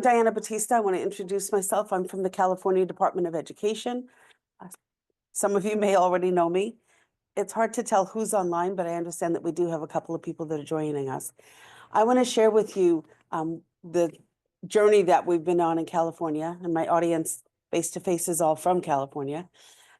Diana Batista. I want to introduce myself. I'm from the California Department of Education. Some of you may already know me. It's hard to tell who's online, but I understand that we do have a couple of people that are joining us. I want to share with you the journey that we've been on in California, and my audience face-to-face is all from California.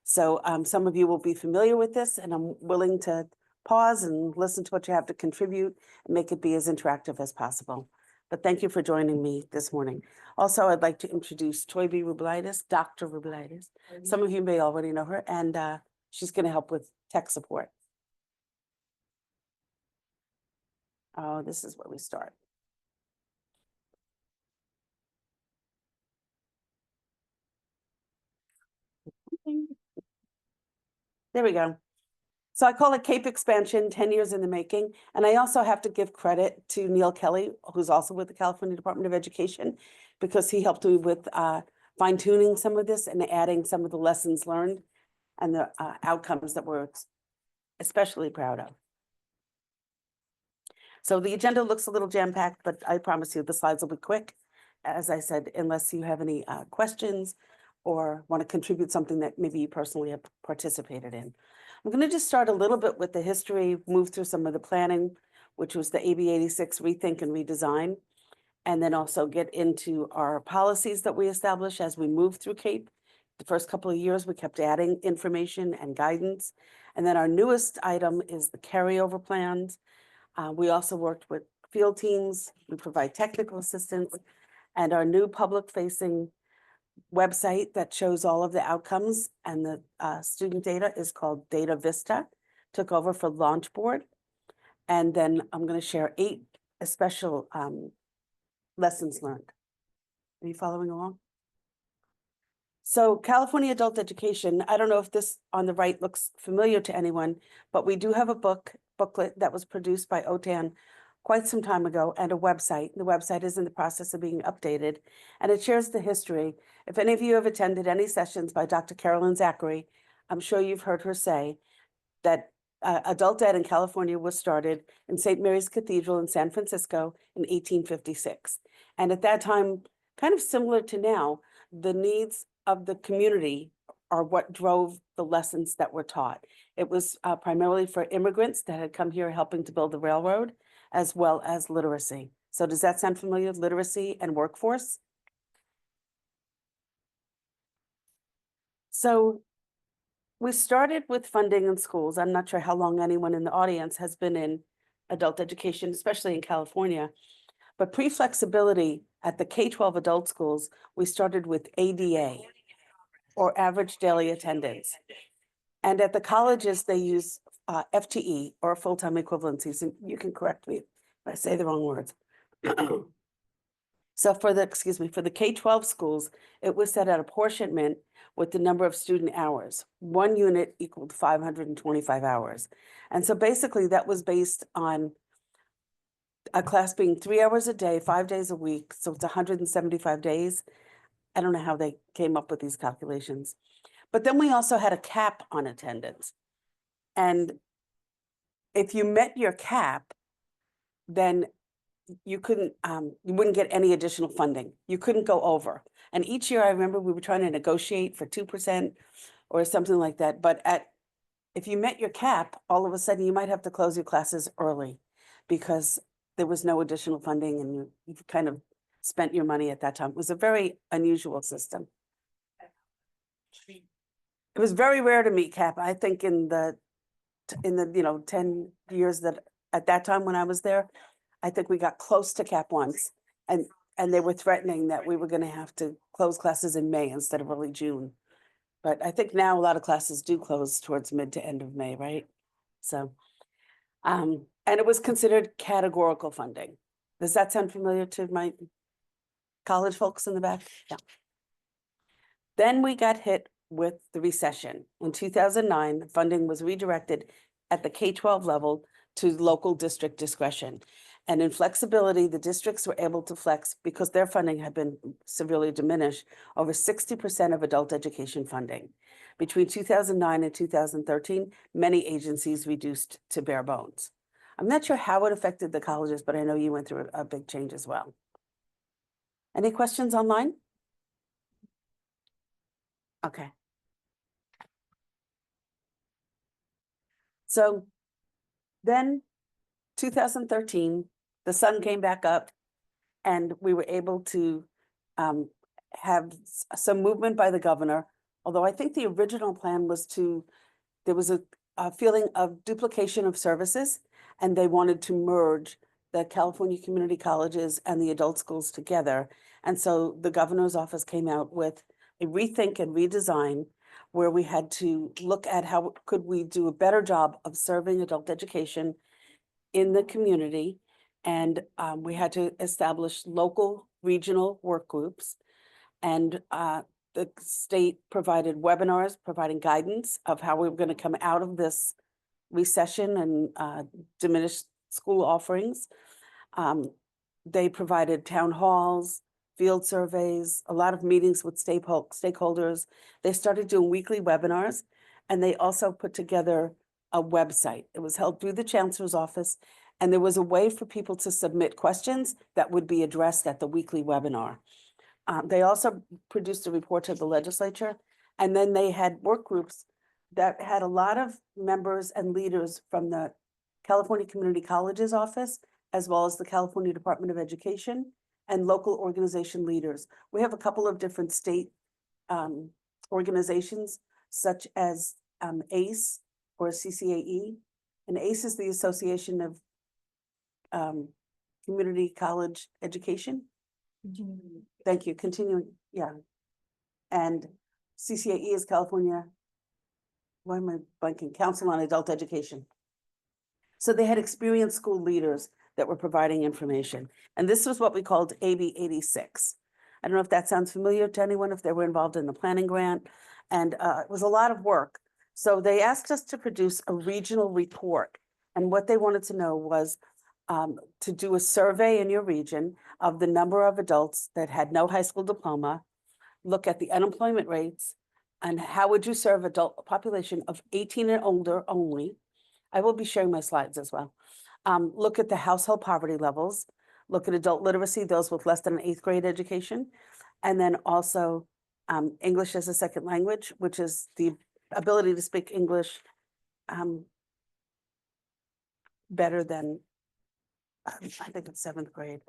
So some of you will be familiar with this, and I'm willing to pause and listen to what you have to contribute and make it be as interactive as possible. But thank you for joining me this morning. Also, I'd like to introduce Toybi Rublitis, Dr. Rublitis. Some of you may already know her, and she's going to help with tech support. Oh, this is where we start. There we go. So I call it CAPE expansion, 10 years in the making. And I also have to give credit to Neil Kelly, who's also with the California Department of Education, because he helped me with fine tuning some of this and adding some of the lessons learned and the outcomes that we're especially proud of. So the agenda looks a little jam-packed, but I promise you the slides will be quick. As I said, unless you have any questions or want to contribute something that maybe you personally have participated in. I'm going to just start a little bit with the history, move through some of the planning, which was the AB 86 rethink and redesign, and then also get into our policies that we establish as we move through CAPE. The first couple of years, we kept adding information and guidance. And then our newest item is the carryover plans. We also worked with field teams. We provide technical assistance, and our new public-facing website that shows all of the outcomes and the student data is called Data Vista, took over for Launch Board. And then I'm going to share 8 special lessons learned. Are you following along? So California Adult Education, I don't know if this on the right looks familiar to anyone, but we do have a booklet that was produced by OTAN quite some time ago, and a website. The website is in the process of being updated, and it shares the history. If any of you have attended any sessions by Dr. Carolyn Zachary, I'm sure you've heard her say that adult ed in California was started in St. Mary's Cathedral in San Francisco in 1856. And at that time, kind of similar to now, the needs of the community are what drove the lessons that were taught. It was primarily for immigrants that had come here helping to build the railroad, as well as literacy. So does that sound familiar? Literacy and workforce? So we started with funding in schools. I'm not sure how long anyone in the audience has been in adult education, especially in California, but pre-flexibility at the K-12 adult schools, we started with ADA, or average daily attendance. And at the colleges, they use FTE, or full-time equivalencies, and you can correct me if I say the wrong words. So for the K-12 schools, it was set at apportionment with the number of student hours. 1 unit equaled 525 hours. And so basically that was based on a class being 3 hours a day, 5 days a week. So it's 175 days. I don't know how they came up with these calculations. But then we also had a cap on attendance. And if you met your cap, then you couldn't, you wouldn't get any additional funding. You couldn't go over. And each year I remember we were trying to negotiate for 2% or something like that. But if you met your cap, all of a sudden you might have to close your classes early because there was no additional funding and you kind of spent your money at that time. It was a very unusual system. It was very rare to meet cap. I think in the 10 years that at that time when I was there, I think we got close to cap once, and they were threatening that we were going to have to close classes in May instead of early June. But I think now a lot of classes do close towards mid to end of May, right? So, and it was considered categorical funding. Does that sound familiar to my college folks in the back? Yeah. Then we got hit with the recession. In 2009, funding was redirected at the K-12 level to local district discretion. And in flexibility, the districts were able to flex because their funding had been severely diminished, over 60% of adult education funding. Between 2009 and 2013, many agencies reduced to bare bones. I'm not sure how it affected the colleges, but I know you went through a big change as well. Any questions online? Okay. So then 2013, the sun came back up and we were able to have some movement by the governor. Although I think the original plan was there was a feeling of duplication of services, and they wanted to merge the California community colleges and the adult schools together. And so the governor's office came out with a rethink and redesign where we had to look at how could we do a better job of serving adult education in the community. And we had to establish local regional work groups. And the state provided webinars, providing guidance of how we were going to come out of this recession and diminished school offerings. They provided town halls, field surveys, a lot of meetings with stakeholders. They started doing weekly webinars, and they also put together a website. It was held through the Chancellor's office, and there was a way for people to submit questions that would be addressed at the weekly webinar. They also produced a report to the legislature, and then they had work groups that had a lot of members and leaders from the California Community Colleges office, as well as the California Department of Education and local organization leaders. We have a couple of different state organizations, such as ACE or CCAE. And ACE is the Association of Community College Education. Thank you. Continuing, yeah. And CCAE is California, why am I blanking? Council on Adult Education. So they had experienced school leaders that were providing information. And this was what we called AB 86. I don't know if that sounds familiar to anyone, if they were involved in the planning grant. And it was a lot of work. So they asked us to produce a regional report. And what they wanted to know was to do a survey in your region of the number of adults that had no high school diploma, look at the unemployment rates, and how would you serve adult population of 18 and older only. I will be sharing my slides as well. Look at the household poverty levels, look at adult literacy, those with less than an 8th grade education, and then also English as a second language, which is the ability to speak English better than, I think it's 7th grade.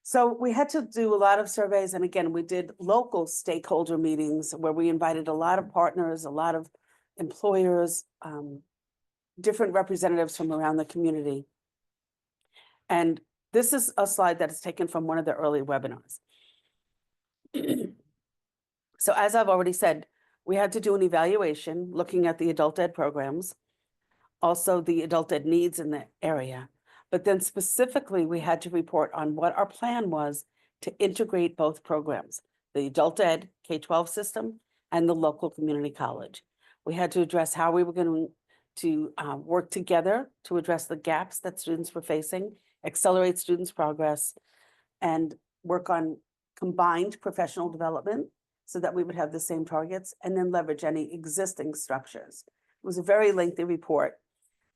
So we had to do a lot of surveys. And again, we did local stakeholder meetings where we invited a lot of partners, a lot of employers, different representatives from around the community. And this is a slide that is taken from one of the early webinars. So as I've already said, we had to do an evaluation looking at the adult ed programs, also the adult ed needs in the area. But then specifically, we had to report on what our plan was to integrate both programs, the adult ed K-12 system and the local community college. We had to address how we were going to work together to address the gaps that students were facing, accelerate students' progress, and work on combined professional development so that we would have the same targets, and then leverage any existing structures. It was a very lengthy report.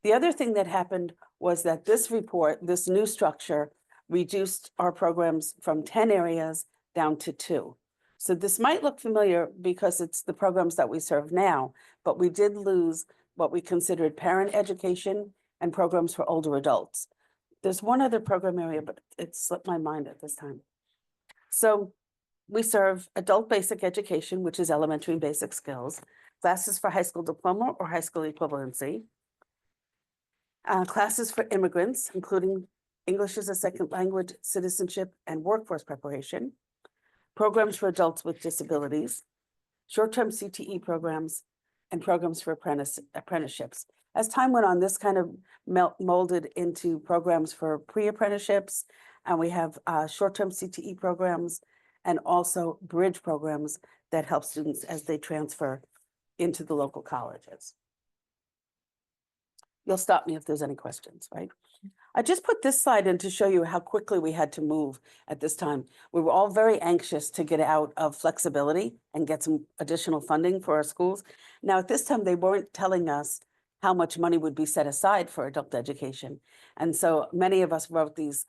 The other thing that happened was that this report, this new structure, reduced our programs from 10 areas down to 2. So this might look familiar because it's the programs that we serve now, but we did lose what we considered parent education and programs for older adults. There's one other program area, but it slipped my mind at this time. So we serve adult basic education, which is elementary and basic skills, classes for high school diploma or high school equivalency, classes for immigrants, including English as a second language, citizenship, and workforce preparation, programs for adults with disabilities, short-term CTE programs, and programs for apprenticeships. As time went on, this kind of molded into programs for pre-apprenticeships, and we have short-term CTE programs and also bridge programs that help students as they transfer into the local colleges. You'll stop me if there's any questions, right? I just put this slide in to show you how quickly we had to move at this time. We were all very anxious to get out of flexibility and get some additional funding for our schools. Now, at this time, they weren't telling us how much money would be set aside for adult education. And so many of us wrote these,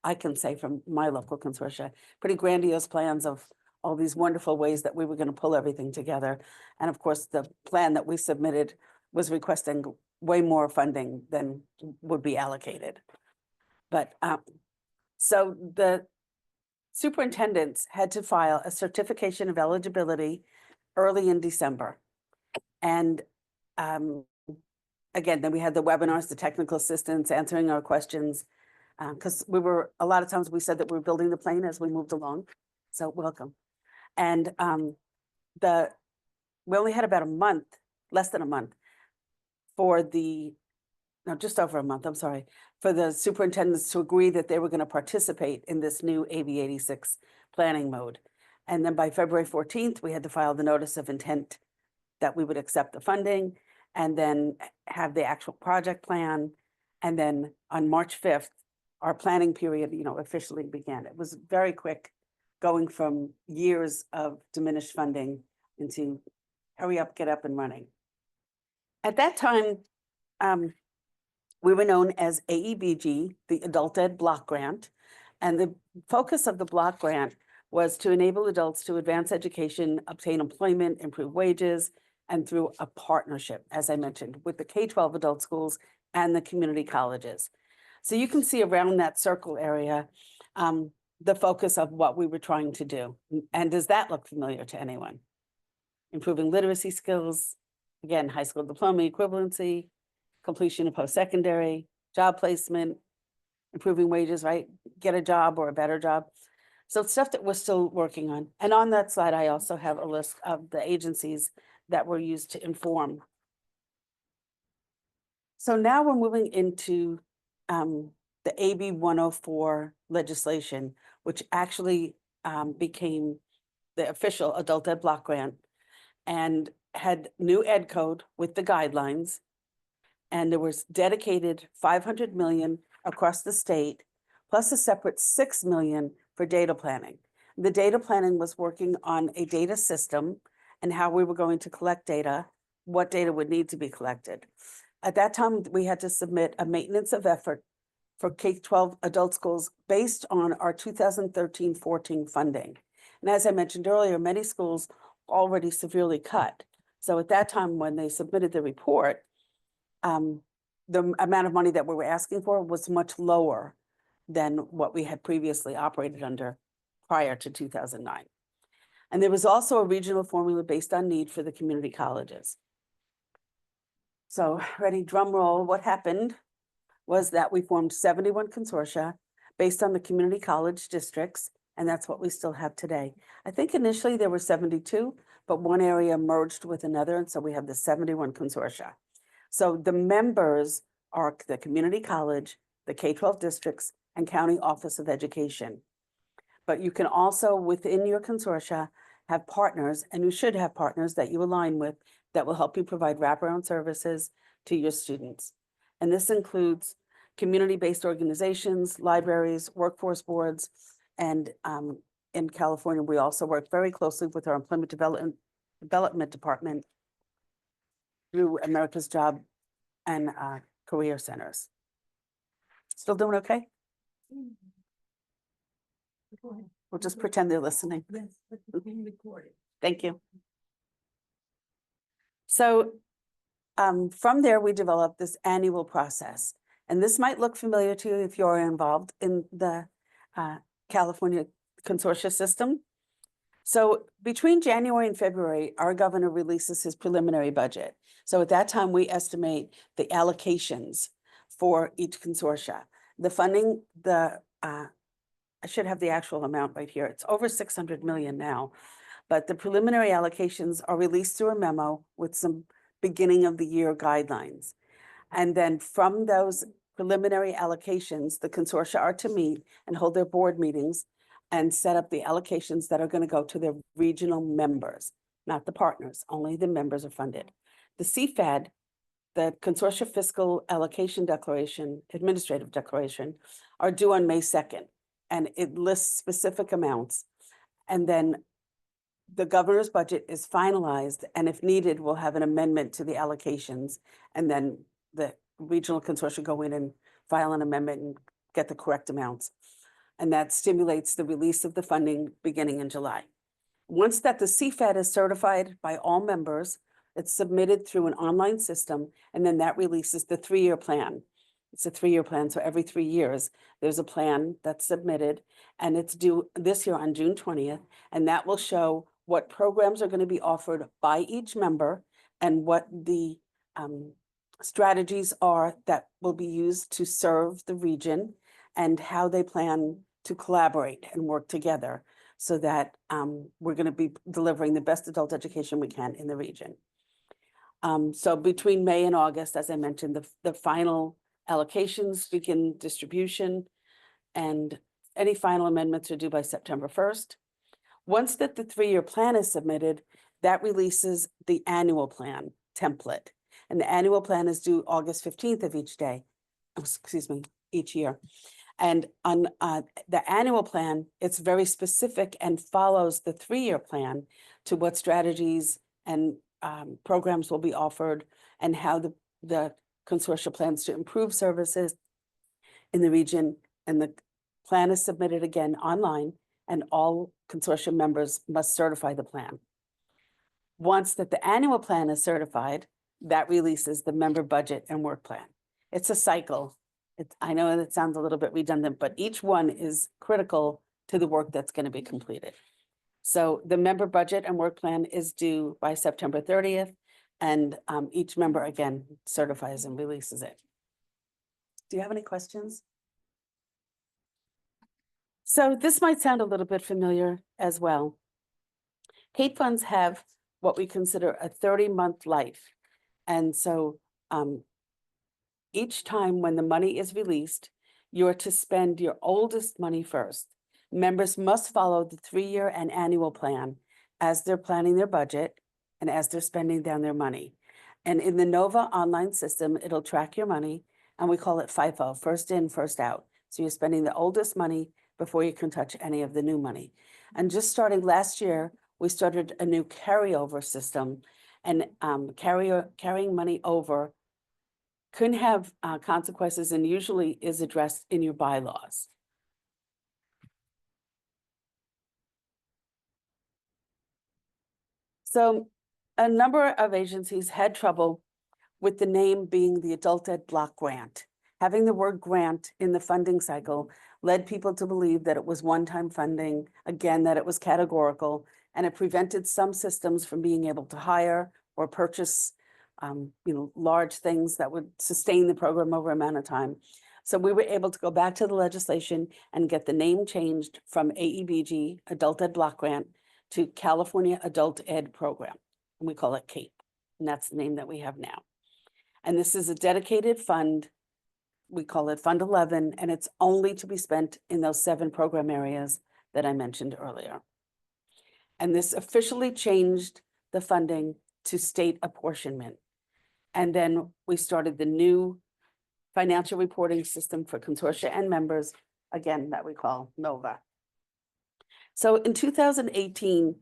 I can say from my local consortia, pretty grandiose plans of all these wonderful ways that we were going to pull everything together. And of course, the plan that we submitted was requesting way more funding than would be allocated. But so the superintendents had to file a certification of eligibility early in December. And again, then we had the webinars, the technical assistants answering our questions, because a lot of times we said that we were building the plane as we moved along. So welcome. And we only had about a month, less than a month, just over a month, I'm sorry, for the superintendents to agree that they were going to participate in this new AB 86 planning mode. And then by February 14th, we had to file the notice of intent that we would accept the funding and then have the actual project plan. And then on March 5th, our planning period, officially began. It was very quick, going from years of diminished funding into hurry up, get up and running. At that time, we were known as AEBG, the Adult Ed Block Grant. And the focus of the block grant was to enable adults to advance education, obtain employment, improve wages, and through a partnership, as I mentioned, with the K-12 adult schools and the community colleges. So you can see around that circle area, the focus of what we were trying to do. And does that look familiar to anyone? Improving literacy skills, again, high school diploma equivalency, completion of post-secondary, job placement, improving wages, right? Get a job or a better job. So stuff that we're still working on. And on that slide, I also have a list of the agencies that were used to inform. So now we're moving into the AB 104 legislation, which actually became the official Adult Ed Block Grant and had new ed code with the guidelines. And there was dedicated 500 million across the state, plus a separate 6 million for data planning. The data planning was working on a data system and how we were going to collect data, what data would need to be collected. At that time, we had to submit a maintenance of effort for K-12 adult schools based on our 2013-14 funding. And as I mentioned earlier, many schools already severely cut. So at that time, when they submitted the report, the amount of money that we were asking for was much lower than what we had previously operated under prior to 2009. And there was also a regional formula based on need for the community colleges. So ready, drum roll, what happened was that we formed 71 consortia based on the community college districts, and that's what we still have today. I think initially there were 72, but one area merged with another, and so we have the 71 consortia. So the members are the community college, the K-12 districts, and County Office of Education. But you can also, within your consortia, have partners, and you should have partners that you align with that will help you provide wraparound services to your students. And this includes community-based organizations, libraries, workforce boards, and in California, we also work very closely with our Employment Development Department through America's Job and Career Centers. Still doing okay? We'll just pretend they're listening. Yes, but it's being recorded. Thank you. So from there, we developed this annual process. And this might look familiar to you if you're involved in the California consortia system. So between January and February, our governor releases his preliminary budget. So at that time, we estimate the allocations for each consortia. The funding, I should have the actual amount right here. It's over 600 million now, but the preliminary allocations are released through a memo with some beginning of the year guidelines. And then from those preliminary allocations, the consortia are to meet and hold their board meetings and set up the allocations that are going to go to their regional members, not the partners, only the members are funded. The CFAD, the Consortia Fiscal Allocation Declaration, Administrative Declaration, are due on May 2nd, and it lists specific amounts. And then the governor's budget is finalized, and if needed, we'll have an amendment to the allocations. And then the regional consortium go in and file an amendment and get the correct amounts. And that stimulates the release of the funding beginning in July. Once that the CFED is certified by all members, it's submitted through an online system, and then that releases the 3-year plan. It's a 3-year plan, so every 3 years, there's a plan that's submitted, and it's due this year on June 20th, and that will show what programs are going to be offered by each member and what the strategies are that will be used to serve the region and how they plan to collaborate and work together so that we're going to be delivering the best adult education we can in the region. So between May and August, as I mentioned, the final allocations begin distribution, and any final amendments are due by September 1st. Once that the 3-year plan is submitted, that releases the annual plan template. And the annual plan is due August 15th of each year. And on the annual plan, it's very specific and follows the 3-year plan to what strategies and programs will be offered and how the consortium plans to improve services in the region. And the plan is submitted again online, and all consortium members must certify the plan. Once that the annual plan is certified, that releases the member budget and work plan. It's a cycle. I know that sounds a little bit redundant, but each one is critical to the work that's going to be completed. So the member budget and work plan is due by September 30th, and each member again certifies and releases it. Do you have any questions? So this might sound a little bit familiar as well. CAPE funds have what we consider a 30-month life. And so each time when the money is released, you're to spend your oldest money first. Members must follow the 3-year and annual plan as they're planning their budget and as they're spending down their money. And in the NOVA online system, it'll track your money, and we call it FIFO, first in, first out. So you're spending the oldest money before you can touch any of the new money. And just starting last year, we started a new carryover system, and carrying money over couldn't have consequences and usually is addressed in your bylaws. So a number of agencies had trouble with the name being the Adult Ed Block Grant. Having the word grant in the funding cycle led people to believe that it was one-time funding, again, that it was categorical, and it prevented some systems from being able to hire or purchase large things that would sustain the program over amount of time. So we were able to go back to the legislation and get the name changed from AEBG, Adult Ed Block Grant, to California Adult Ed Program, and we call it CAPE, and that's the name that we have now. And this is a dedicated fund. We call it Fund 11, and it's only to be spent in those 7 program areas that I mentioned earlier. And this officially changed the funding to state apportionment. And then we started the new financial reporting system for consortia and members, again, that we call NOVA. So in 2018,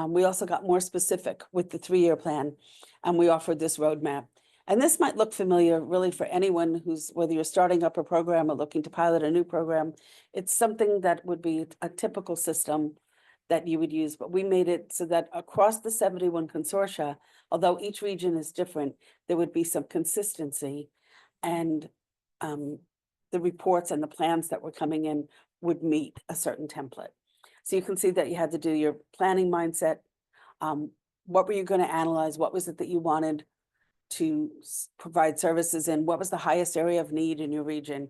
we also got more specific with the 3-year plan, and we offered this roadmap. And this might look familiar really for anyone who's, whether you're starting up a program or looking to pilot a new program, it's something that would be a typical system that you would use, but we made it so that across the 71 consortia, although each region is different, there would be some consistency, and the reports and the plans that were coming in would meet a certain template. So you can see that you had to do your planning mindset. What were you going to analyze? What was it that you wanted to provide services in? What was the highest area of need in your region?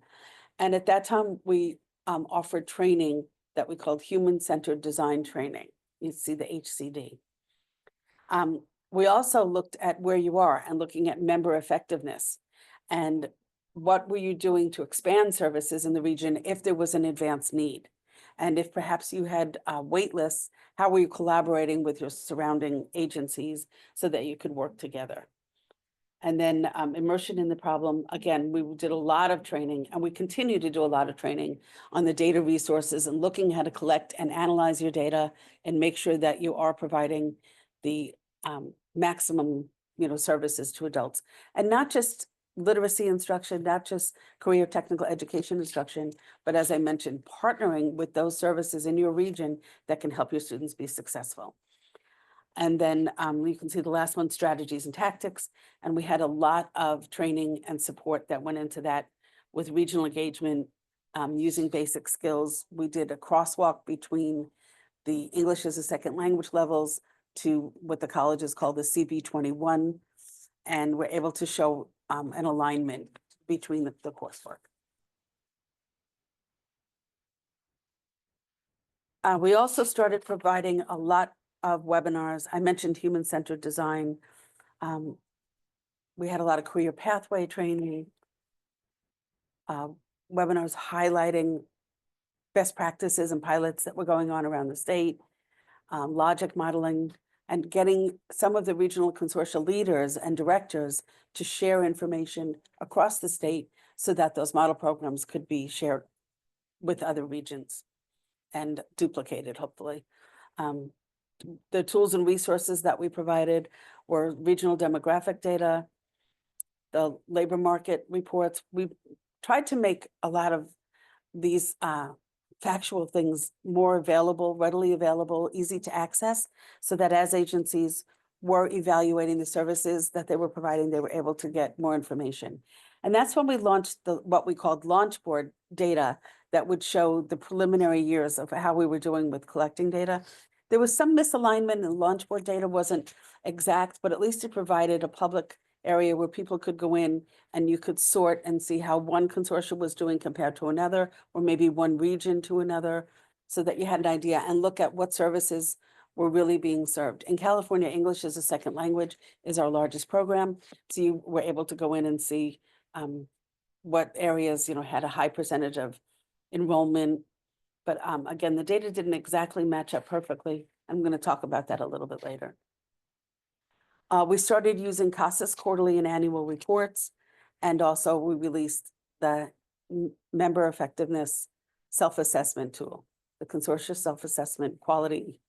And at that time, we offered training that we called human-centered design training. You see the HCD. We also looked at where you are and looking at member effectiveness and what were you doing to expand services in the region if there was an advanced need. And if perhaps you had wait lists, how were you collaborating with your surrounding agencies so that you could work together? And then immersion in the problem. Again, we did a lot of training and we continue to do a lot of training on the data resources and looking how to collect and analyze your data and make sure that you are providing the maximum, services to adults. And not just literacy instruction, not just career technical education instruction, but as I mentioned, partnering with those services in your region that can help your students be successful. And then you can see the last one, strategies and tactics. And we had a lot of training and support that went into that with regional engagement, using basic skills. We did a crosswalk between the English as a second language levels to what the colleges call the CB21. And we're able to show an alignment between the coursework. We also started providing a lot of webinars. I mentioned human-centered design. We had a lot of career pathway training, webinars highlighting best practices and pilots that were going on around the state, logic modeling, and getting some of the regional consortia leaders and directors to share information across the state so that those model programs could be shared with other regions and duplicated, hopefully. The tools and resources that we provided were regional demographic data, the labor market reports. We tried to make a lot of these factual things more available, readily available, easy to access, so that as agencies were evaluating the services that they were providing, they were able to get more information. And that's when we launched what we called launch board data that would show the preliminary years of how we were doing with collecting data. There was some misalignment and launch board data wasn't exact, but at least it provided a public area where people could go in and you could sort and see how one consortium was doing compared to another, or maybe one region to another, so that you had an idea and look at what services were really being served. In California, English as a second language is our largest program. So you were able to go in and see what areas, had a high percentage of enrollment. But again, the data didn't exactly match up perfectly. I'm going to talk about that a little bit later. We started using CASAS quarterly and annual reports, and also we released the member effectiveness self-assessment tool, the consortium self-assessment quality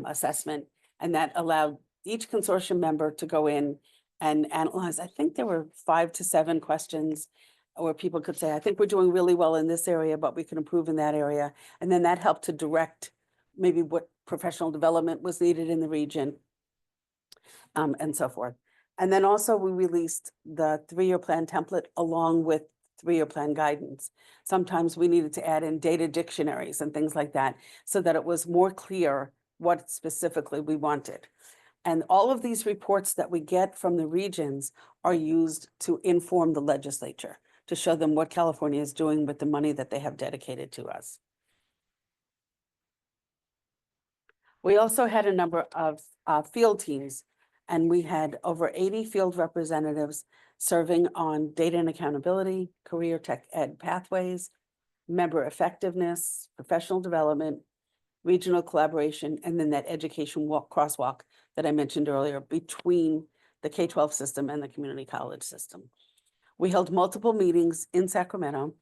assessment, and that allowed each consortium member to go in and analyze. I think there were 5 to 7 questions where people could say, I think we're doing really well in this area, but we can improve in that area. And then that helped to direct maybe what professional development was needed in the region, and so forth. And then also we released the 3-year plan template along with 3-year plan guidance. Sometimes we needed to add in data dictionaries and things like that so that it was more clear what specifically we wanted. And all of these reports that we get from the regions are used to inform the legislature, to show them what California is doing with the money that they have dedicated to us. We also had a number of field teams, and we had over 80 field representatives serving on data and accountability, career tech ed pathways, member effectiveness, professional development, regional collaboration, and then that education crosswalk that I mentioned earlier between the K-12 system and the community college system. We held multiple meetings in Sacramento,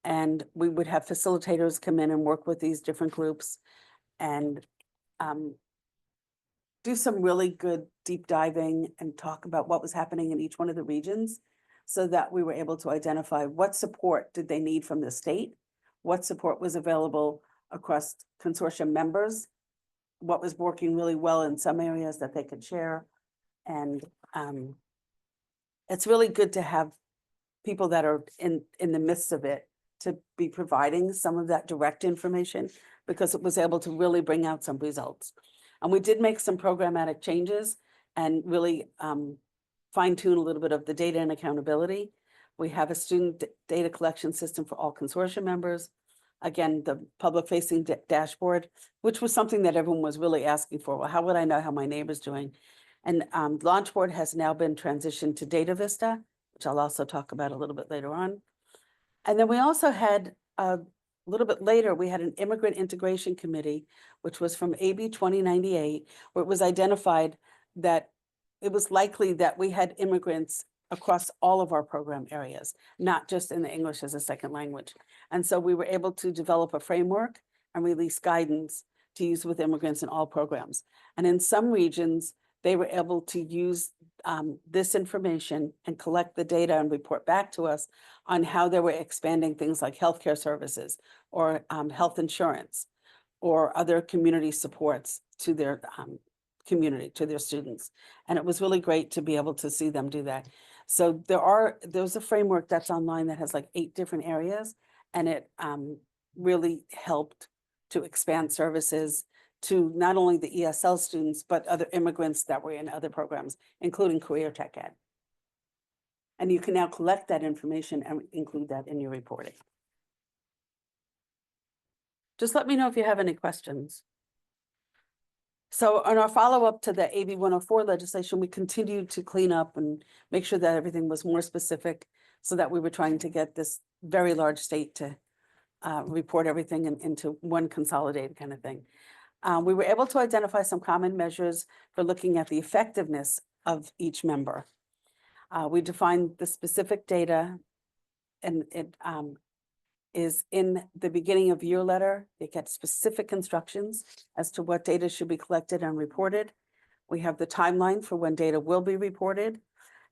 and we would have facilitators come in and work with these different groups and do some really good deep diving and talk about what was happening in each one of the regions, so that we were able to identify what support did they need from the state, what support was available across consortium members, what was working really well in some areas that they could share. And it's really good to have people that are in the midst of it to be providing some of that direct information, because it was able to really bring out some results. And we did make some programmatic changes and really fine tune a little bit of the data and accountability. We have a student data collection system for all consortium members. Again, the public facing dashboard, which was something that everyone was really asking for. Well, how would I know how my neighbor's doing? And Launchboard has now been transitioned to Data Vista, which I'll also talk about a little bit later on. And then we also had a little bit later, we had an immigrant integration committee, which was from AB 2098, where it was identified that it was likely that we had immigrants across all of our program areas, not just in the English as a second language. And so we were able to develop a framework and release guidance to use with immigrants in all programs. And in some regions, they were able to use this information and collect the data and report back to us on how they were expanding things like healthcare services or health insurance or other community supports to their community, to their students. And it was really great to be able to see them do that. So there's a framework that's online that has like 8 different areas, and it really helped to expand services to not only the ESL students, but other immigrants that were in other programs, including career tech ed. And you can now collect that information and include that in your reporting. Just let me know if you have any questions. So on our follow-up to the AB 104 legislation, we continued to clean up and make sure that everything was more specific so that we were trying to get this very large state to report everything into one consolidated kind of thing. We were able to identify some common measures for looking at the effectiveness of each member. We defined the specific data, and it is in the beginning of your letter. They get specific instructions as to what data should be collected and reported. We have the timeline for when data will be reported.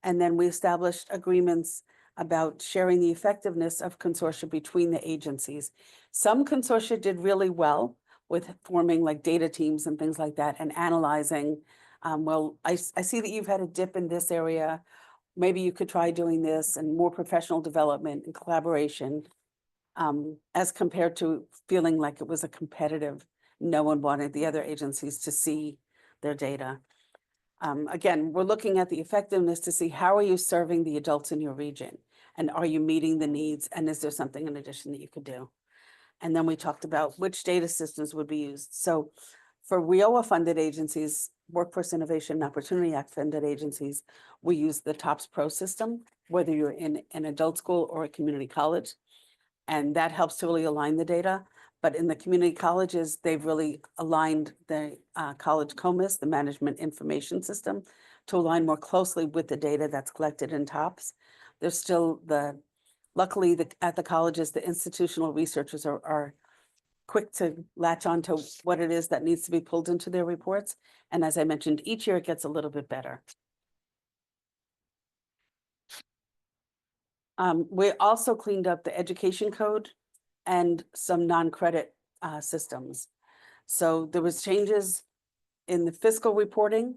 And then we established agreements about sharing the effectiveness of consortia between the agencies. Some consortia did really well with forming like data teams and things like that and analyzing, well, I see that you've had a dip in this area. Maybe you could try doing this, and more professional development and collaboration, as compared to feeling like it was a competitive, no one wanted the other agencies to see their data. Again, we're looking at the effectiveness to see how are you serving the adults in your region, and are you meeting the needs, and is there something in addition that you could do? And then we talked about which data systems would be used. So for WIOA funded agencies, Workforce Innovation and Opportunity Act funded agencies, we use the TOPS Pro system, whether you're in an adult school or a community college. And that helps to really align the data. But in the community colleges, they've really aligned the college COMIS, the Management Information System, to align more closely with the data that's collected in TOPS. There's still luckily at the colleges, the institutional researchers are quick to latch on to what it is that needs to be pulled into their reports. And as I mentioned, each year it gets a little bit better. We also cleaned up the education code and some non-credit systems. So there was changes in the fiscal reporting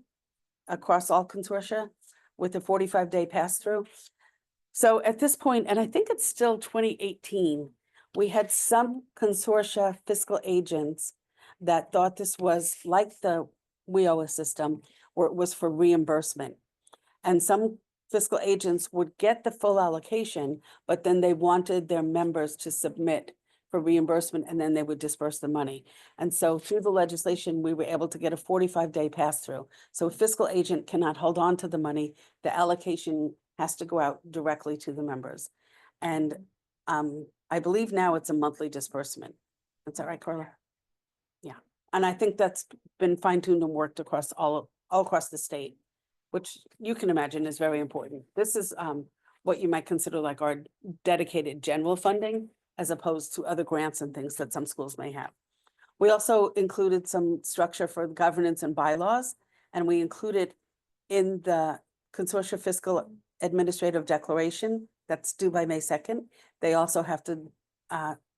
across all consortia with the 45-day pass-through. So at this point, and I think it's still 2018, we had some consortia fiscal agents that thought this was like the WIOA system, where it was for reimbursement. And some fiscal agents would get the full allocation, but then they wanted their members to submit for reimbursement, and then they would disperse the money. And so through the legislation, we were able to get a 45-day pass-through. So a fiscal agent cannot hold on to the money. The allocation has to go out directly to the members. And I believe now it's a monthly disbursement. Is that right, Carla? Yeah. And I think that's been fine-tuned and worked across all across the state, which you can imagine is very important. This is what you might consider like our dedicated general funding, as opposed to other grants and things that some schools may have. We also included some structure for governance and bylaws, and we included in the Consortia Fiscal Administrative Declaration that's due by May 2nd. They also have to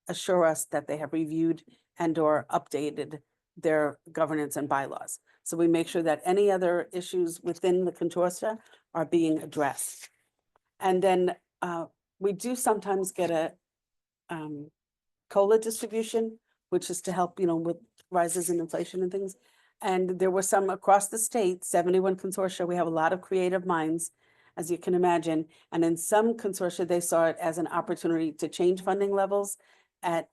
assure us that they have reviewed and or updated their governance and bylaws. So we make sure that any other issues within the consortia are being addressed. And then we do sometimes get a COLA distribution, which is to help, with rises in inflation and things. And there were some across the state, 71 consortia. We have a lot of creative minds, as you can imagine. And in some consortia, they saw it as an opportunity to change funding levels at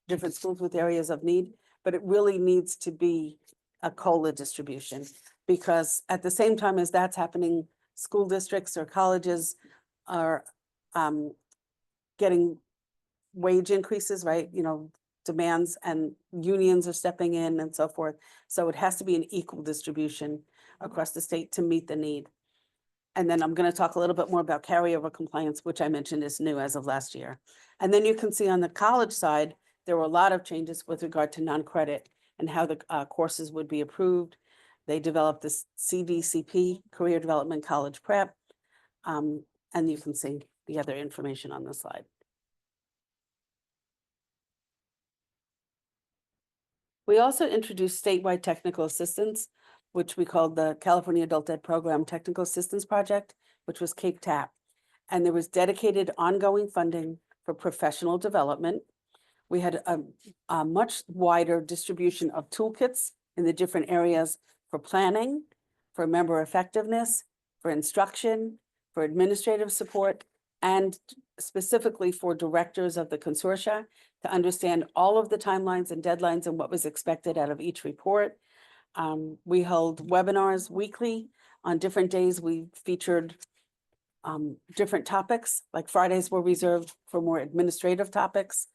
different schools with areas of need. But it really needs to be a COLA distribution, because at the same time as that's happening, school districts or colleges are getting wage increases, right? demands and unions are stepping in and so forth. So it has to be an equal distribution across the state to meet the need. And then I'm going to talk a little bit more about carryover compliance, which I mentioned is new as of last year. And then you can see on the college side, there were a lot of changes with regard to non-credit and how the courses would be approved. They developed this CDCP, Career Development College Prep. And you can see the other information on the slide. We also introduced statewide technical assistance, which we called the California Adult Ed Program Technical Assistance Project, which was Cape TAP. And there was dedicated ongoing funding for professional development. We had a much wider distribution of toolkits in the different areas for planning, for member effectiveness, for instruction, for administrative support, and specifically for directors of the consortia to understand all of the timelines and deadlines and what was expected out of each report. We held webinars weekly. On different days, we featured different topics, like Fridays were reserved for more administrative topics.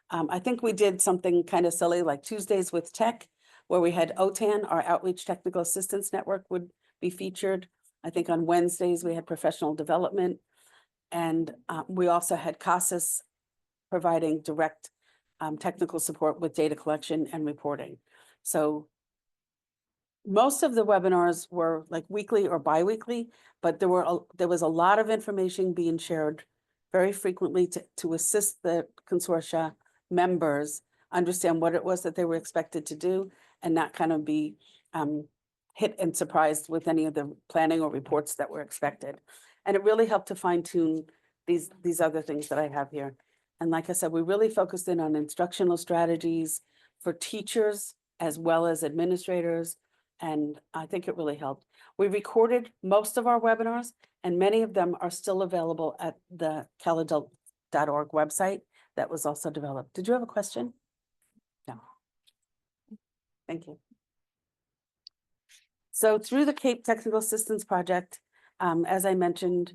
I think we did something kind of silly like Tuesdays with Tech, where we had OTAN, our Outreach Technical Assistance Network, would be featured. I think on Wednesdays we had professional development. And we also had CASAS providing direct technical support with data collection and reporting. So most of the webinars were like weekly or bi-weekly, but there was a lot of information being shared very frequently to assist the consortia members understand what it was that they were expected to do and not kind of be hit and surprised with any of the planning or reports that were expected. And it really helped to fine tune these other things that I have here. And like I said, we really focused in on instructional strategies for teachers as well as administrators. And I think it really helped. We recorded most of our webinars and many of them are still available at the caladult.org website that was also developed. Did you have a question? No. Thank you. So through the Cape Technical Assistance Project, as I mentioned,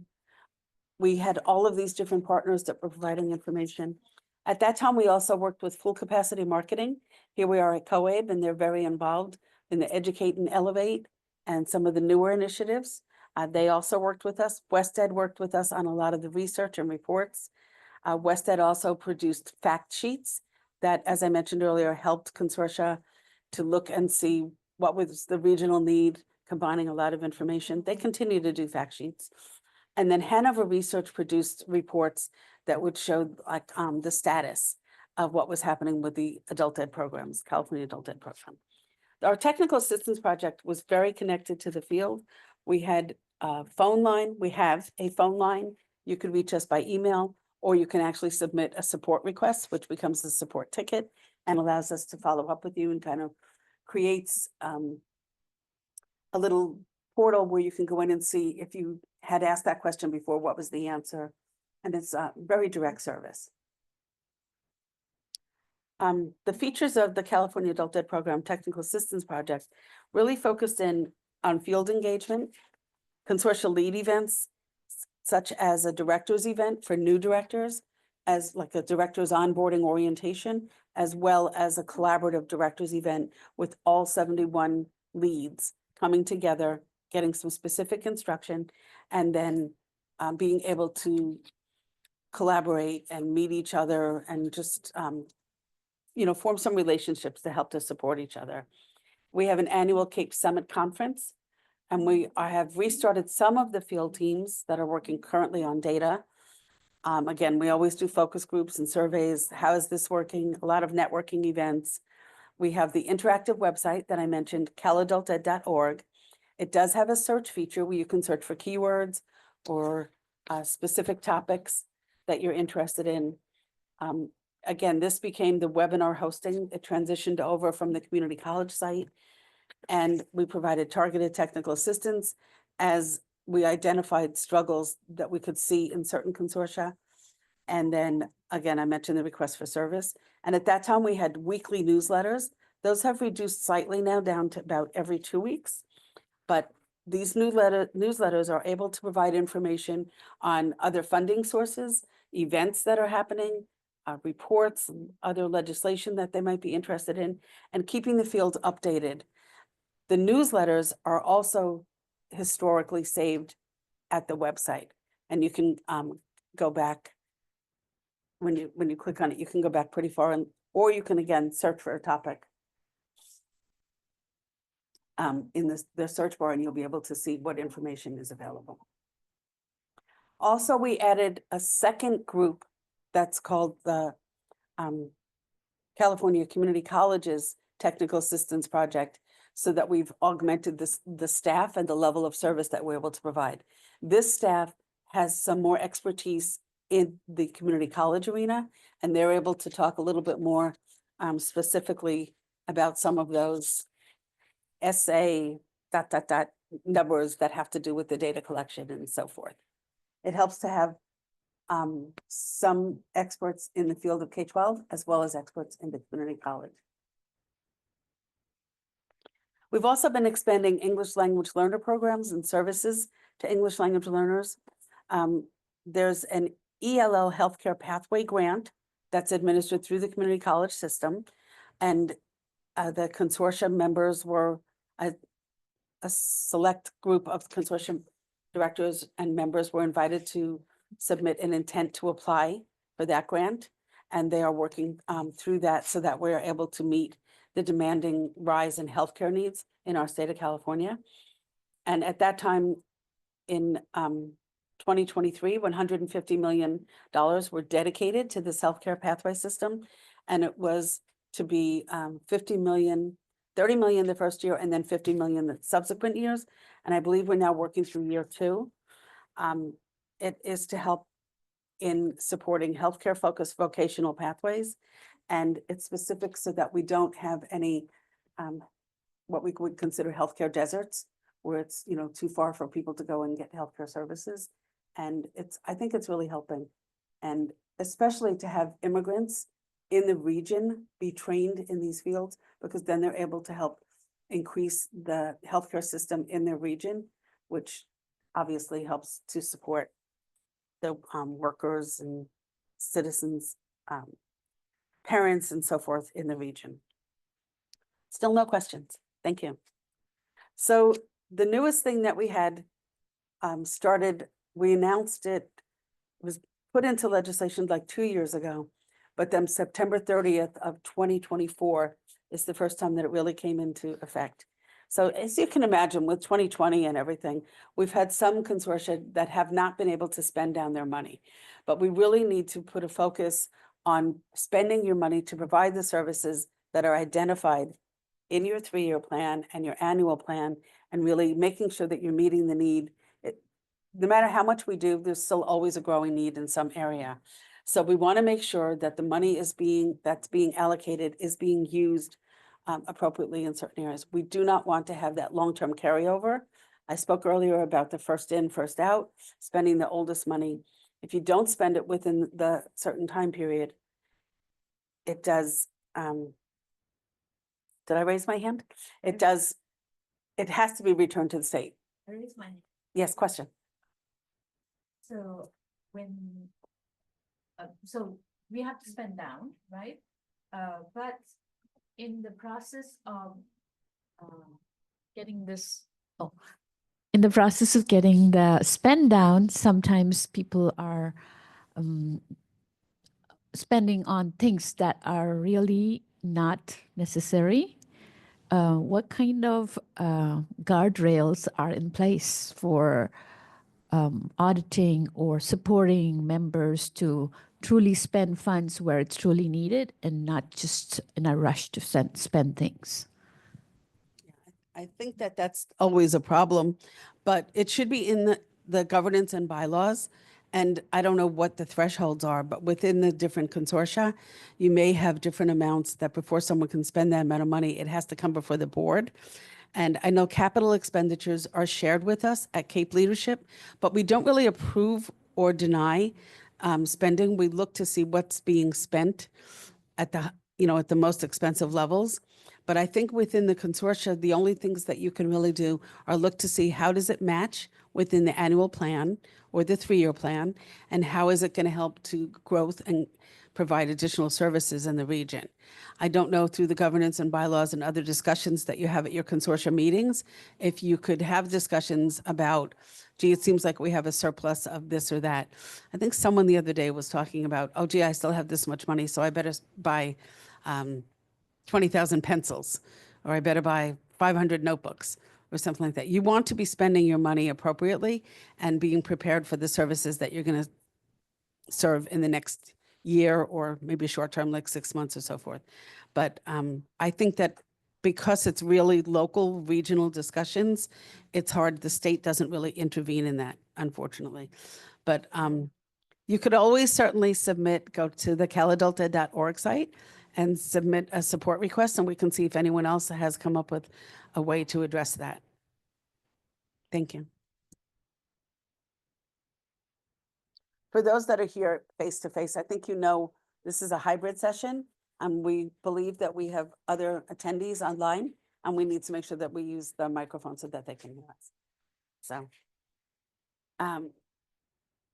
we had all of these different partners that were providing information. At that time, we also worked with Full Capacity Marketing. Here we are at COABE, and they're very involved in the Educate and Elevate and some of the newer initiatives. They also worked with us. WestEd worked with us on a lot of the research and reports. WestEd also produced fact sheets that, as I mentioned earlier, helped consortia to look and see what was the regional need, combining a lot of information. They continue to do fact sheets. And then Hanover Research produced reports that would show like the status of what was happening with the adult ed programs, California Adult Ed Program. Our technical assistance project was very connected to the field. We had a phone line. We have a phone line. You could reach us by email, or you can actually submit a support request, which becomes a support ticket and allows us to follow up with you and kind of creates a little portal where you can go in and see if you had asked that question before, what was the answer? And it's a very direct service. The features of the California Adult Ed Program Technical Assistance Project really focused in on field engagement, consortial lead events, such as a director's event for new directors, as like a director's onboarding orientation, as well as a collaborative director's event with all 71 leads coming together, getting some specific instruction, and then being able to collaborate and meet each other and just form some relationships to help to support each other. We have an annual Cape Summit Conference, and I have restarted some of the field teams that are working currently on data. Again, we always do focus groups and surveys. How is this working? A lot of networking events. We have the interactive website that I mentioned, caladulted.org. It does have a search feature where you can search for keywords or specific topics that you're interested in. Again, this became the webinar hosting. It transitioned over from the community college site, and we provided targeted technical assistance as we identified struggles that we could see in certain consortia. And then again, I mentioned the request for service. And at that time we had weekly newsletters. Those have reduced slightly now down to about every 2 weeks. But these newsletters are able to provide information on other funding sources, events that are happening, reports, and other legislation that they might be interested in, and keeping the field updated. The newsletters are also historically saved at the website, and you can go back. When you click on it, you can go back pretty far, and or you can again search for a topic in the search bar, and you'll be able to see what information is available. Also, we added a second group that's called the California Community Colleges Technical Assistance Project, so that we've augmented the staff and the level of service that we're able to provide. This staff has some more expertise in the community college arena, and they're able to talk a little bit more specifically about some of those SA ... numbers that have to do with the data collection and so forth. It helps to have some experts in the field of K-12 as well as experts in the community college. We've also been expanding English language learner programs and services to English language learners. There's an ELL healthcare pathway grant that's administered through the community college system. And the consortium members were a select group of consortium directors and members were invited to submit an intent to apply for that grant. And they are working through that so that we're able to meet the demanding rise in healthcare needs in our state of California. And at that time in 2023, $150 million were dedicated to this healthcare pathway system. And it was to be 50 million, 30 million the first year, and then 50 million the subsequent years. And I believe we're now working through year 2. It is to help in supporting healthcare focused vocational pathways. And it's specific so that we don't have any what we would consider healthcare deserts, where it's, you know, too far for people to go and get healthcare services. And I think it's really helping. And especially to have immigrants in the region be trained in these fields, because then they're able to help increase the healthcare system in their region, which obviously helps to support the workers and citizens, parents and so forth in the region. Still no questions. Thank you. So the newest thing that we had started, we announced it was put into legislation like 2 years ago, but then September 30th of 2024 is the first time that it really came into effect. So as you can imagine, with 2020 and everything, we've had some consortia that have not been able to spend down their money, but we really need to put a focus on spending your money to provide the services that are identified in your 3-year plan and your annual plan, and really making sure that you're meeting the need. No matter how much we do, there's still always a growing need in some area. So we want to make sure that the money that's being allocated is being used appropriately in certain areas. We do not want to have that long-term carryover. I spoke earlier about the first in, first out, spending the oldest money. If you don't spend it within the certain time period, it does, did I raise my hand? It does, it has to be returned to the state. I raise my hand. Yes, question. So when, so we have to spend down, right? But in the process of getting this, in the process of getting the spend down, sometimes people are spending on things that are really not necessary. What kind of guardrails are in place for auditing or supporting members to truly spend funds where it's truly needed and not just in a rush to spend things? I think that that's always a problem, but it should be in the governance and bylaws. And I don't know what the thresholds are, but within the different consortia, you may have different amounts that before someone can spend that amount of money, it has to come before the board. And I know capital expenditures are shared with us at Cape Leadership, but we don't really approve or deny spending. We look to see what's being spent at the, at the most expensive levels. But I think within the consortia, the only things that you can really do are look to see how does it match within the annual plan or the 3-year plan, and how is it going to help to growth and provide additional services in the region. I don't know through the governance and bylaws and other discussions that you have at your consortium meetings, if you could have discussions about, gee, it seems like we have a surplus of this or that. I think someone the other day was talking about, oh, gee, I still have this much money, so I better buy 20,000 pencils, or I better buy 500 notebooks, or something like that. You want to be spending your money appropriately and being prepared for the services that you're going to serve in the next year, or maybe short term, like 6 months or so forth. But I think that because it's really local, regional discussions, it's hard. The state doesn't really intervene in that, unfortunately. But you could always certainly go to the caladulted.org site and submit a support request, and we can see if anyone else has come up with a way to address that. Thank you. For those that are here face-to-face, I think you know this is a hybrid session, and we believe that we have other attendees online, and we need to make sure that we use the microphone so that they can hear us.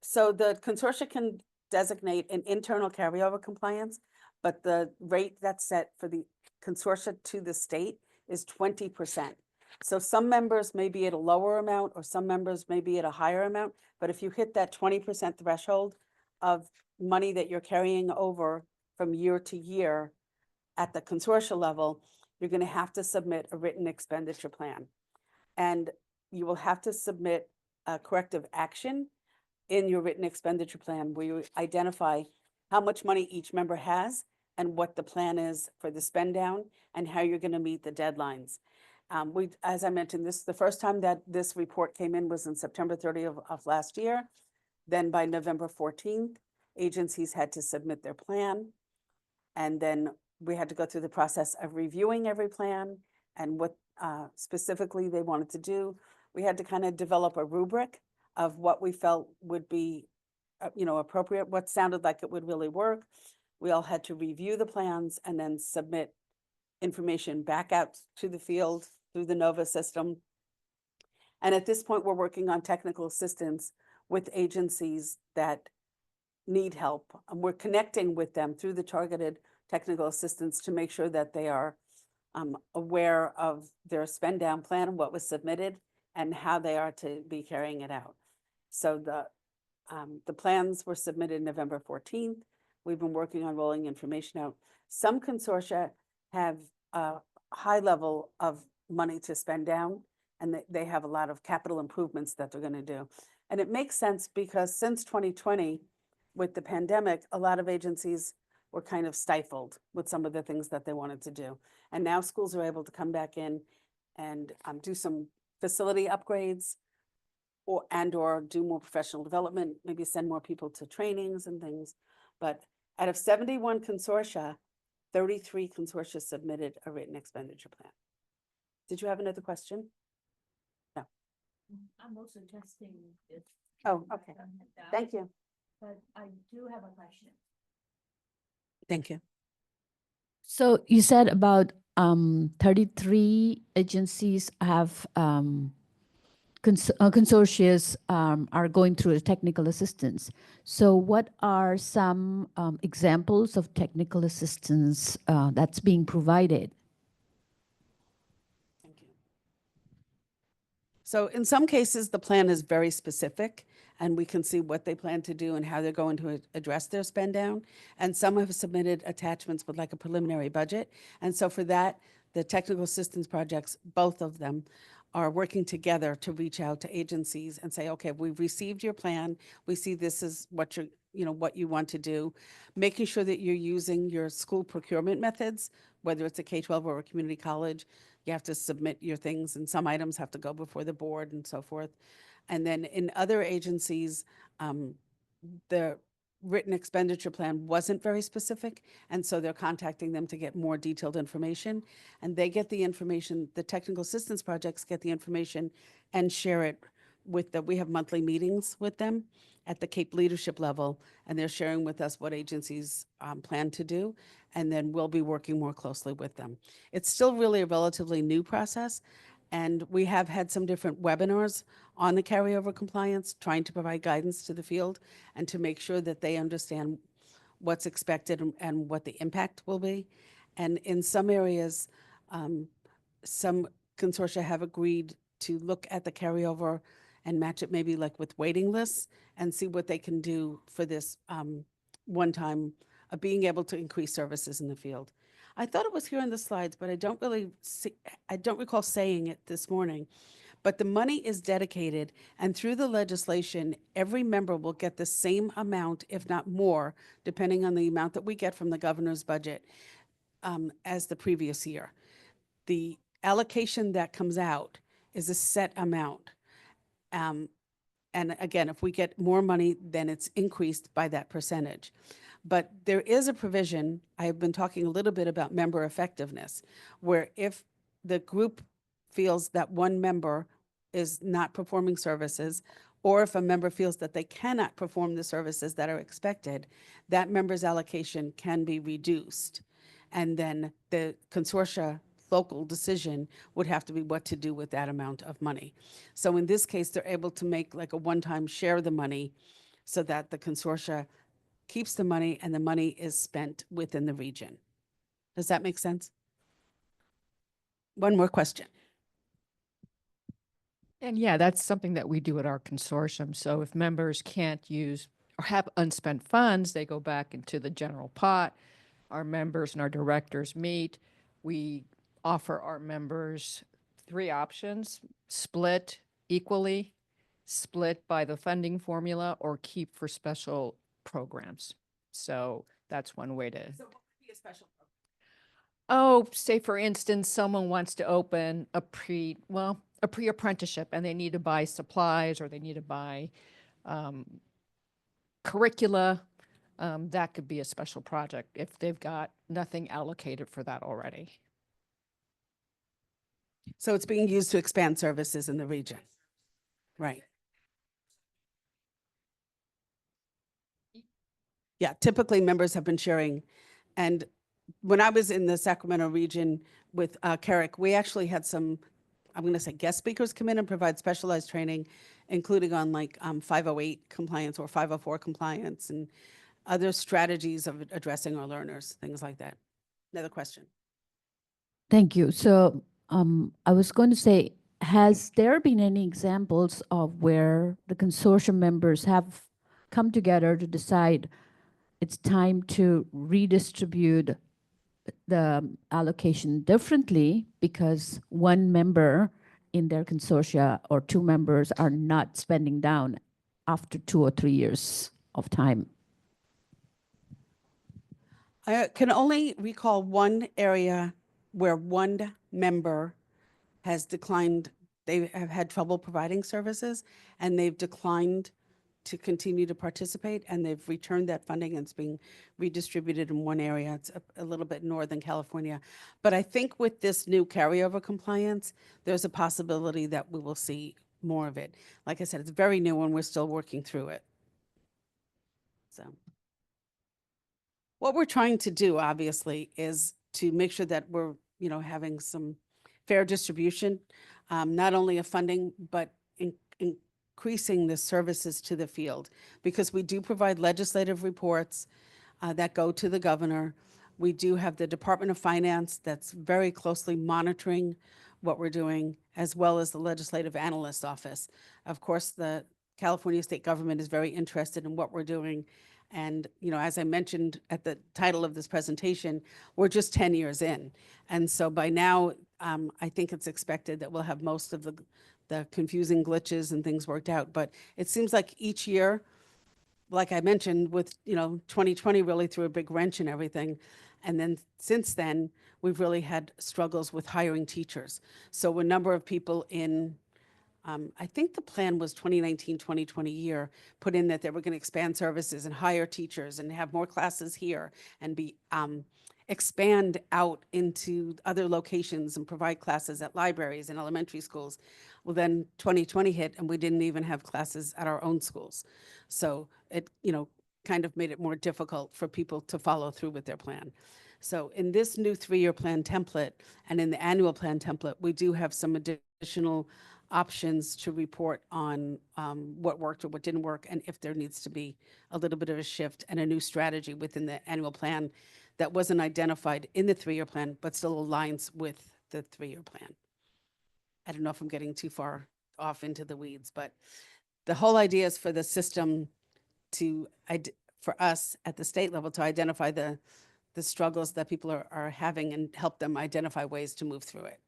So the consortia can designate an internal carryover compliance, but the rate that's set for the consortia to the state is 20%. So some members may be at a lower amount, or some members may be at a higher amount, but if you hit that 20% threshold of money that you're carrying over from year to year at the consortia level, you're going to have to submit a written expenditure plan. And you will have to submit a corrective action in your written expenditure plan, where you identify how much money each member has and what the plan is for the spend down and how you're going to meet the deadlines. As I mentioned, the first time that this report came in was in September 30th of last year. Then by November 14th, agencies had to submit their plan. And then we had to go through the process of reviewing every plan and what specifically they wanted to do. We had to kind of develop a rubric of what we felt would be appropriate, what sounded like it would really work. We all had to review the plans and then submit information back out to the field through the NOVA system. And at this point, we're working on technical assistance with agencies that need help. And we're connecting with them through the targeted technical assistance to make sure that they are aware of their spend down plan and what was submitted and how they are to be carrying it out. So the plans were submitted November 14th. We've been working on rolling information out. Some consortia have a high level of money to spend down, and they have a lot of capital improvements that they're going to do. And it makes sense because since 2020, with the pandemic, a lot of agencies were kind of stifled with some of the things that they wanted to do. And now schools are able to come back in and do some facility upgrades, or do more professional development, maybe send more people to trainings and things. But out of 71 consortia, 33 consortia submitted a written expenditure plan. Did you have another question? No. I'm also testing this. Oh, okay. Thank you. But I do have a question. Thank you. So you said about 33 agencies have consortia are going through a technical assistance. So what are some examples of technical assistance that's being provided? Thank you. So in some cases, the plan is very specific, and we can see what they plan to do and how they're going to address their spend down. And some have submitted attachments with like a preliminary budget. And so for that, the technical assistance projects, both of them, are working together to reach out to agencies and say, okay, we've received your plan. We see this is what what you want to do, making sure that you're using your school procurement methods, whether it's a K-12 or a community college. You have to submit your things, and some items have to go before the board and so forth. And then in other agencies, the written expenditure plan wasn't very specific, and so they're contacting them to get more detailed information. And they get the information, the technical assistance projects get the information and share it with we have monthly meetings with them at the CAPE leadership level, and they're sharing with us what agencies plan to do, and then we'll be working more closely with them. It's still really a relatively new process, and we have had some different webinars on the carryover compliance, trying to provide guidance to the field and to make sure that they understand what's expected and what the impact will be. And in some areas, some consortia have agreed to look at the carryover and match it maybe like with waiting lists and see what they can do for this one time of being able to increase services in the field. I thought it was here in the slides, but I don't really see, I don't recall saying it this morning. But the money is dedicated, and through the legislation, every member will get the same amount, if not more, depending on the amount that we get from the governor's budget, as the previous year. The allocation that comes out is a set amount. And again, if we get more money, then it's increased by that percentage. But there is a provision, I've been talking a little bit about member effectiveness, where if the group feels that one member is not performing services, or if a member feels that they cannot perform the services that are expected, that member's allocation can be reduced. And then the consortia local decision would have to be what to do with that amount of money. So in this case, they're able to make like a one-time share of the money so that the consortia keeps the money and the money is spent within the region. Does that make sense? One more question. And yeah, that's something that we do at our consortium. So if members can't use or have unspent funds, they go back into the general pot. Our members and our directors meet. We offer our members 3 options: split equally, split by the funding formula, or keep for special programs. So that's one way to. So what would be a special program? Oh, say for instance, someone wants to open a pre-apprenticeship and they need to buy supplies or they need to buy curricula. That could be a special project if they've got nothing allocated for that already. So it's being used to expand services in the region. Right. Yeah, typically members have been sharing. And when I was in the Sacramento region with Carrick, we actually had some, I'm going to say guest speakers come in and provide specialized training, including on like 508 compliance or 504 compliance and other strategies of addressing our learners, things like that. Another question. Thank you. So I was going to say, has there been any examples of where the consortium members have come together to decide it's time to redistribute the allocation differently because one member in their consortia or 2 members are not spending down after 2 or 3 years of time? I can only recall one area where one member has declined, they have had trouble providing services, and they've declined to continue to participate, and they've returned that funding and it's being redistributed in one area. It's a little bit northern California. But I think with this new carryover compliance, there's a possibility that we will see more of it. Like I said, it's very new and we're still working through it. So what we're trying to do, obviously, is to make sure that we're, having some fair distribution, not only of funding, but increasing the services to the field, because we do provide legislative reports that go to the governor. We do have the Department of Finance that's very closely monitoring what we're doing, as well as the Legislative Analyst Office. Of course, the California state government is very interested in what we're doing. And, as I mentioned at the title of this presentation, we're just 10 years in. And so by now, I think it's expected that we'll have most of the confusing glitches and things worked out. But it seems like each year, like I mentioned, with 2020 really threw a big wrench in everything. And then since then, we've really had struggles with hiring teachers. So a number of people in, I think the plan was 2019, 2020 year, put in that they were going to expand services and hire teachers and have more classes here and expand out into other locations and provide classes at libraries and elementary schools. Well, then 2020 hit and we didn't even have classes at our own schools. So it, kind of made it more difficult for people to follow through with their plan. So in this new 3-year plan template and in the annual plan template, we do have some additional options to report on what worked or what didn't work, and if there needs to be a little bit of a shift and a new strategy within the annual plan that wasn't identified in the 3-year plan, but still aligns with the 3-year plan. I don't know if I'm getting too far off into the weeds, but the whole idea is for the system to, for us at the state level, to identify the struggles that people are having and help them identify ways to move through it.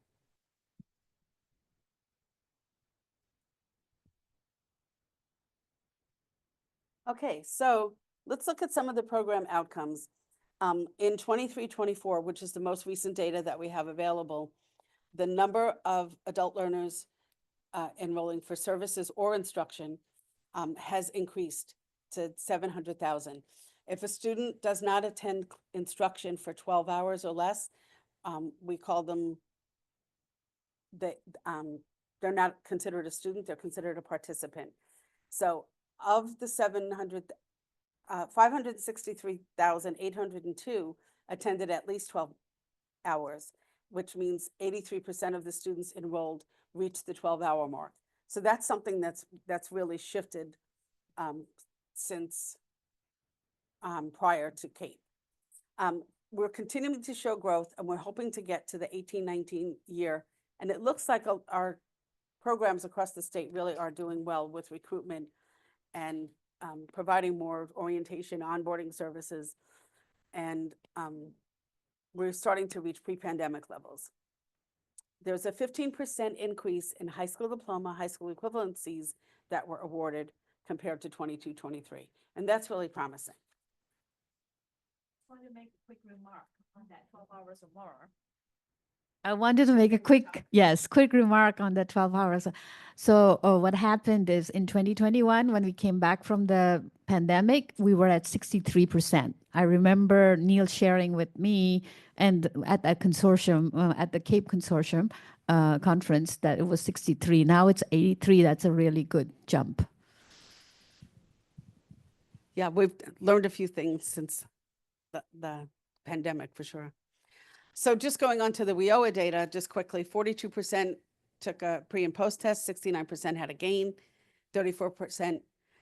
Okay, so let's look at some of the program outcomes. In 23-24, which is the most recent data that we have available, the number of adult learners enrolling for services or instruction has increased to 700,000. If a student does not attend instruction for 12 hours or less, we call them, they're not considered a student, they're considered a participant. So of the 563,802 attended at least 12 hours, which means 83% of the students enrolled reached the 12-hour mark. So that's something that's really shifted since prior to Kate. We're continuing to show growth, and we're hoping to get to the 18-19 year. And it looks like our programs across the state really are doing well with recruitment and providing more orientation, onboarding services. And we're starting to reach pre-pandemic levels. There's a 15% increase in high school diploma, high school equivalencies that were awarded compared to 22-23. And that's really promising. I want to make a quick remark on that 12 hours or more. I wanted to make a quick remark on the 12 hours. So what happened is in 2021, when we came back from the pandemic, we were at 63%. I remember Neil sharing with me and at that consortium, at the Cape Consortium conference, that it was 63. Now it's 83. That's a really good jump. Yeah, we've learned a few things since the pandemic, for sure. So just going on to the WIOA data, just quickly, 42% took a pre and post test, 69% had a gain, 34%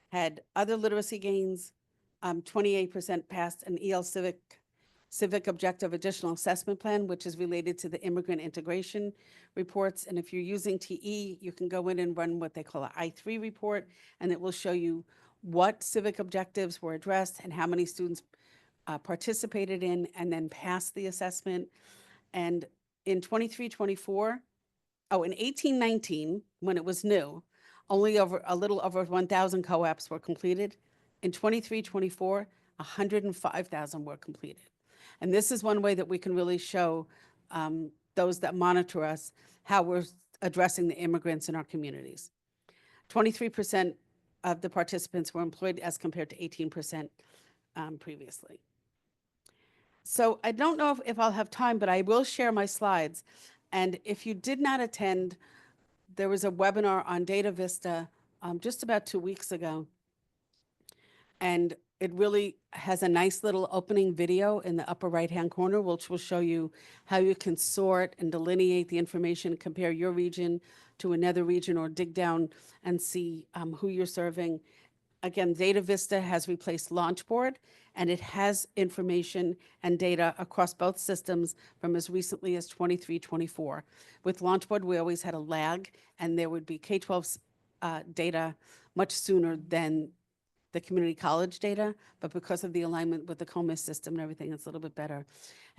had other literacy gains, 28% passed an EL civic objective additional assessment plan, which is related to the immigrant integration reports. And if you're using TE, you can go in and run what they call an I3 report, and it will show you what civic objectives were addressed and how many students participated in and then passed the assessment. And in 23-24, in 18-19, when it was new, only a little over 1,000 co-ops were completed. In 23-24, 105,000 were completed. And this is one way that we can really show those that monitor us how we're addressing the immigrants in our communities. 23% of the participants were employed as compared to 18% previously. So I don't know if I'll have time, but I will share my slides. And if you did not attend, there was a webinar on Data Vista just about 2 weeks ago. And it really has a nice little opening video in the upper right-hand corner, which will show you how you can sort and delineate the information, compare your region to another region, or dig down and see who you're serving. Again, Data Vista has replaced Launchboard, and it has information and data across both systems from as recently as 23-24. With Launchboard, we always had a lag, and there would be K-12 data much sooner than the community college data, but because of the alignment with the COMIS system and everything, it's a little bit better.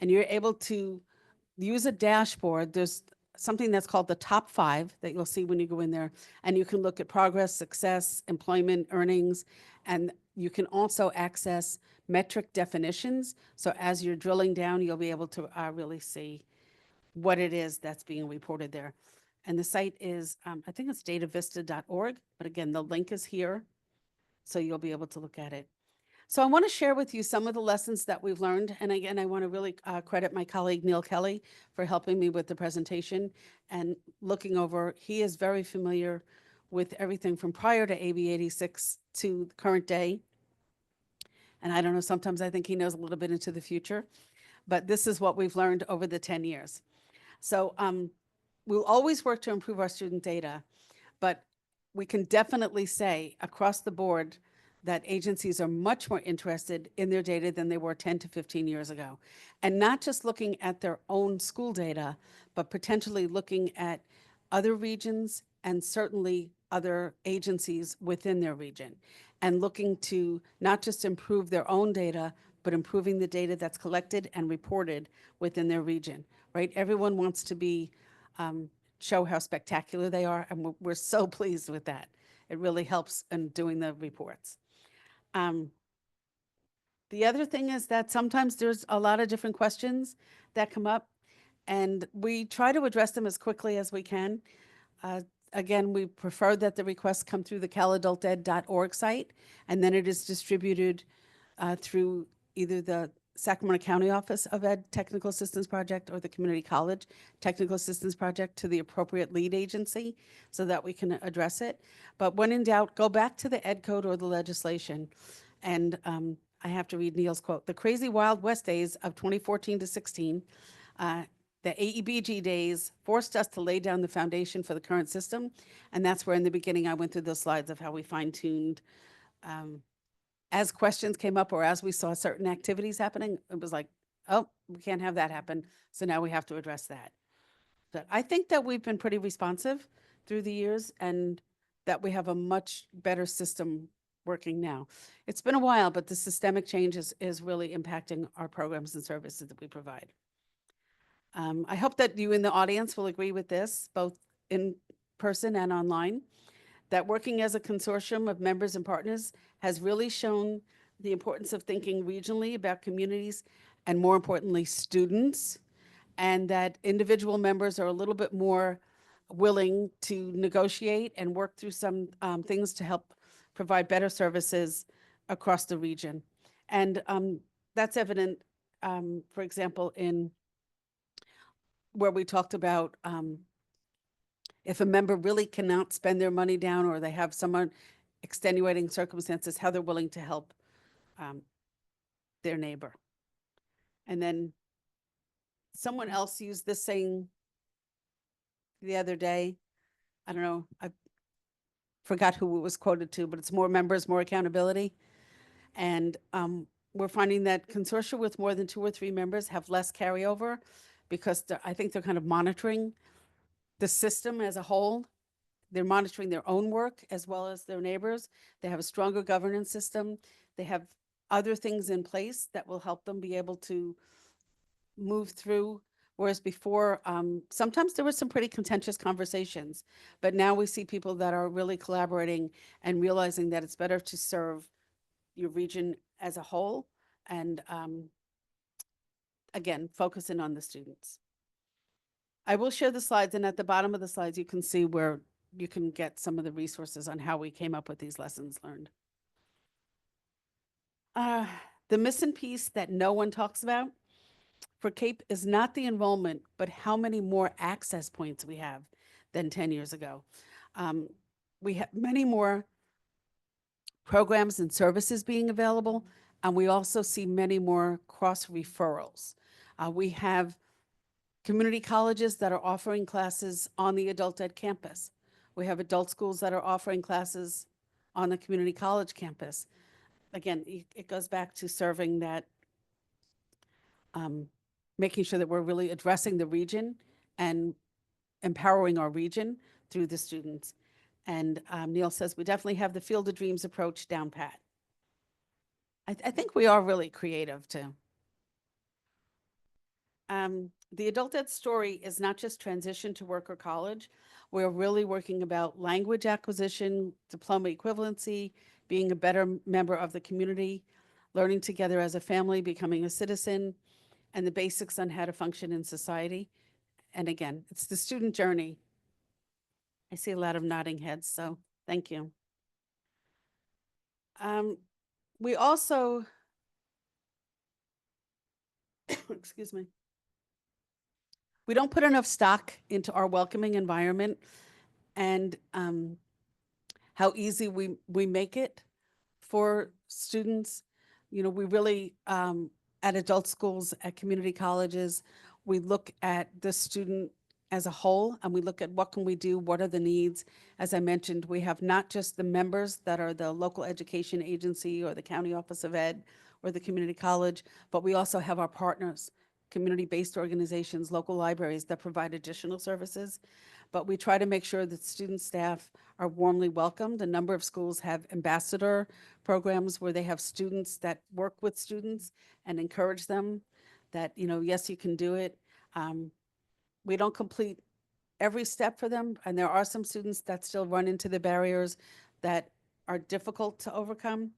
And you're able to use a dashboard. There's something that's called the top 5 that you'll see when you go in there, and you can look at progress, success, employment, earnings, and you can also access metric definitions. So as you're drilling down, you'll be able to really see what it is that's being reported there. And the site is, I think it's datavista.org, but again, the link is here, so you'll be able to look at it. So I want to share with you some of the lessons that we've learned. And again, I want to really credit my colleague, Neil Kelly, for helping me with the presentation and looking over. He is very familiar with everything from prior to AB 86 to current day. And I don't know, sometimes I think he knows a little bit into the future, but this is what we've learned over the 10 years. So we'll always work to improve our student data. But we can definitely say across the board that agencies are much more interested in their data than they were 10 to 15 years ago. And not just looking at their own school data, but potentially looking at other regions and certainly other agencies within their region, and looking to not just improve their own data, but improving the data that's collected and reported within their region, right? Everyone wants to be, show how spectacular they are, and we're so pleased with that. It really helps in doing the reports. The other thing is that sometimes there's a lot of different questions that come up, and we try to address them as quickly as we can. Again, we prefer that the requests come through the caladulted.org site, and then it is distributed through either the Sacramento County Office of Ed Technical Assistance Project or the Community College Technical Assistance Project to the appropriate lead agency so that we can address it. But when in doubt, go back to the Ed Code or the legislation. And I have to read Neil's quote. The crazy Wild West days of 2014 to 16, the AEBG days forced us to lay down the foundation for the current system. And that's where in the beginning I went through those slides of how we fine-tuned as questions came up or as we saw certain activities happening, it was like, oh, we can't have that happen. So now we have to address that. But I think that we've been pretty responsive through the years and that we have a much better system working now. It's been a while, but the systemic change is really impacting our programs and services that we provide. I hope that you in the audience will agree with this, both in person and online, that working as a consortium of members and partners has really shown the importance of thinking regionally about communities and, more importantly, students, and that individual members are a little bit more willing to negotiate and work through some things to help provide better services across the region. And that's evident, for example, in where we talked about if a member really cannot spend their money down or they have some extenuating circumstances, how they're willing to help their neighbor. And then someone else used this saying the other day. I don't know, I forgot who it was quoted to, but it's more members, more accountability. And we're finding that consortia with more than 2 or 3 members have less carryover because I think they're kind of monitoring the system as a whole. They're monitoring their own work as well as their neighbors. They have a stronger governance system. They have other things in place that will help them be able to move through. Whereas before, sometimes there were some pretty contentious conversations, but now we see people that are really collaborating and realizing that it's better to serve your region as a whole and again, focusing on the students. I will share the slides, and at the bottom of the slides, you can see where you can get some of the resources on how we came up with these lessons learned. The missing piece that no one talks about for CAPE is not the enrollment, but how many more access points we have than 10 years ago. We have many more programs and services being available, and we also see many more cross referrals. We have community colleges that are offering classes on the adult ed campus. We have adult schools that are offering classes on the community college campus. Again, it goes back to serving that, making sure that we're really addressing the region and empowering our region through the students. And Neil says, we definitely have the Field of Dreams approach down pat. I think we are really creative too. The adult ed story is not just transition to work or college. We're really working about language acquisition, diploma equivalency, being a better member of the community, learning together as a family, becoming a citizen, and the basics on how to function in society. And again, it's the student journey. I see a lot of nodding heads, so thank you. We also, excuse me, we don't put enough stock into our welcoming environment and how easy we make it for students. You know, we really, at adult schools, at community colleges, we look at the student as a whole, and we look at what can we do, what are the needs. As I mentioned, we have not just the members that are the local education agency or the county office of ed or the community college, but we also have our partners, community-based organizations, local libraries that provide additional services. But we try to make sure that student staff are warmly welcomed. A number of schools have ambassador programs where they have students that work with students and encourage them that, yes, you can do it. We don't complete every step for them, and there are some students that still run into the barriers that are difficult to overcome,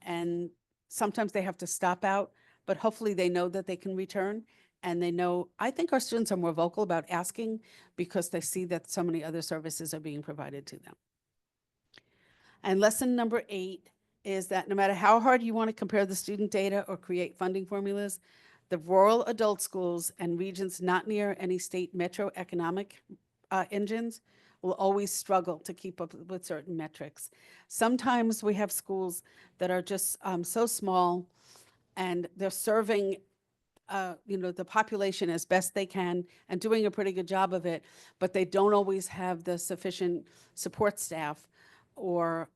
and sometimes they have to stop out, but hopefully they know that they can return, and they know, I think our students are more vocal about asking because they see that so many other services are being provided to them. And lesson number 8 is that no matter how hard you want to compare the student data or create funding formulas, the rural adult schools and regions not near any state metro economic engines will always struggle to keep up with certain metrics. Sometimes we have schools that are just so small and they're serving the population as best they can and doing a pretty good job of it, but they don't always have the sufficient support staff or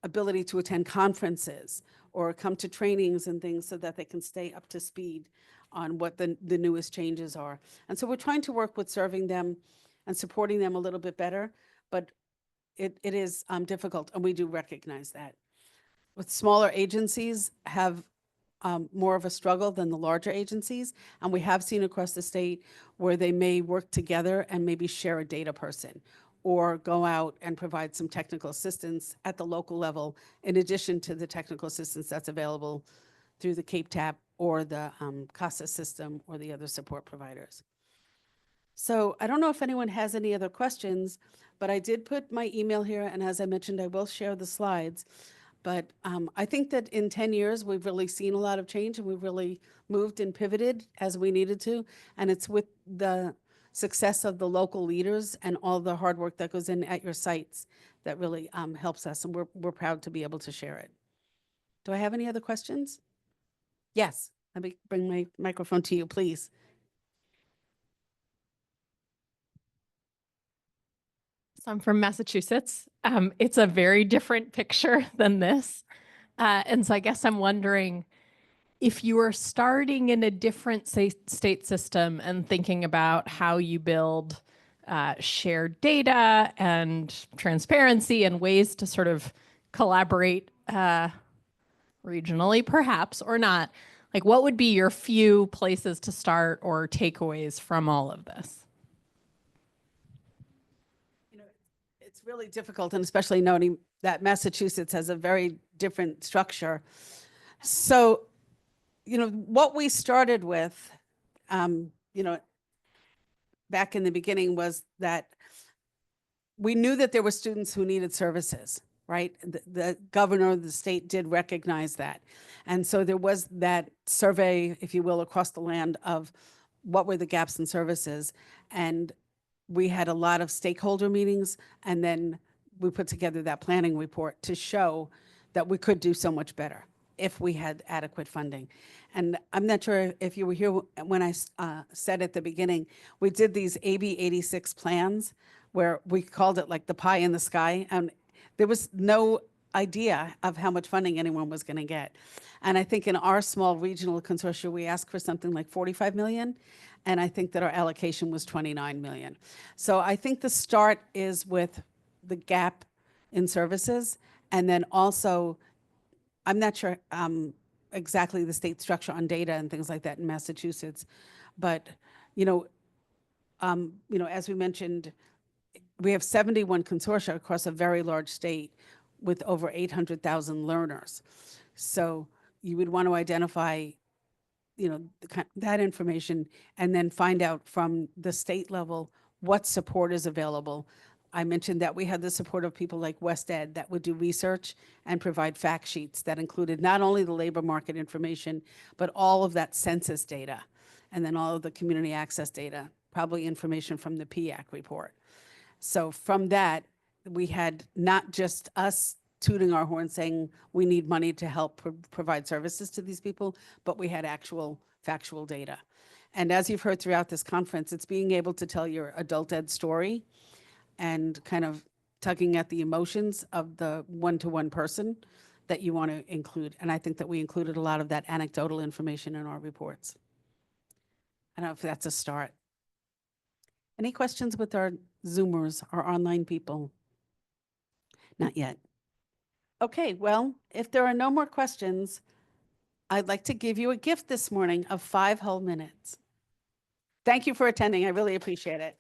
ability to attend conferences or come to trainings and things so that they can stay up to speed on what the newest changes are. And so we're trying to work with serving them and supporting them a little bit better, but it is difficult, and we do recognize that. With smaller agencies have more of a struggle than the larger agencies, and we have seen across the state where they may work together and maybe share a data person or go out and provide some technical assistance at the local level in addition to the technical assistance that's available through the Cape Tap or the CASA system or the other support providers. So I don't know if anyone has any other questions, but I did put my email here, and as I mentioned, I will share the slides. But I think that in 10 years, we've really seen a lot of change, and we've really moved and pivoted as we needed to. And it's with the success of the local leaders and all the hard work that goes in at your sites that really helps us. And we're proud to be able to share it. Do I have any other questions? Yes. Let me bring my microphone to you, please. So I'm from Massachusetts. It's a very different picture than this. And so I guess I'm wondering if you were starting in a different state system and thinking about how you build shared data and transparency and ways to sort of collaborate regionally, perhaps, or not, like what would be your few places to start or takeaways from all of this? It's really difficult, and especially noting that Massachusetts has a very different structure. So, what we started with, back in the beginning was that we knew that there were students who needed services, right? The governor of the state did recognize that. And so there was that survey, if you will, across the land of what were the gaps in services. And we had a lot of stakeholder meetings, and then we put together that planning report to show that we could do so much better if we had adequate funding. And I'm not sure if you were here when I said at the beginning, we did these AB 86 plans where we called it like the pie in the sky, and there was no idea of how much funding anyone was going to get. And I think in our small regional consortium, we asked for something like 45 million. And I think that our allocation was 29 million. So I think the start is with the gap in services. And then also, I'm not sure exactly the state structure on data and things like that in Massachusetts. But, as we mentioned, we have 71 consortia across a very large state with over 800,000 learners. So you would want to identify that information and then find out from the state level what support is available. I mentioned that we had the support of people like West Ed that would do research and provide fact sheets that included not only the labor market information, but all of that census data, and then all of the community access data, probably information from the PIAC report. So from that, we had not just us tooting our horn saying we need money to help provide services to these people, but we had actual factual data. And as you've heard throughout this conference, it's being able to tell your adult ed story and kind of tugging at the emotions of the one-to-one person that you want to include. And I think that we included a lot of that anecdotal information in our reports. I don't know if that's a start. Any questions with our Zoomers, our online people? Not yet. Okay, well, if there are no more questions, I'd like to give you a gift this morning of 5 whole minutes. Thank you for attending. I really appreciate it.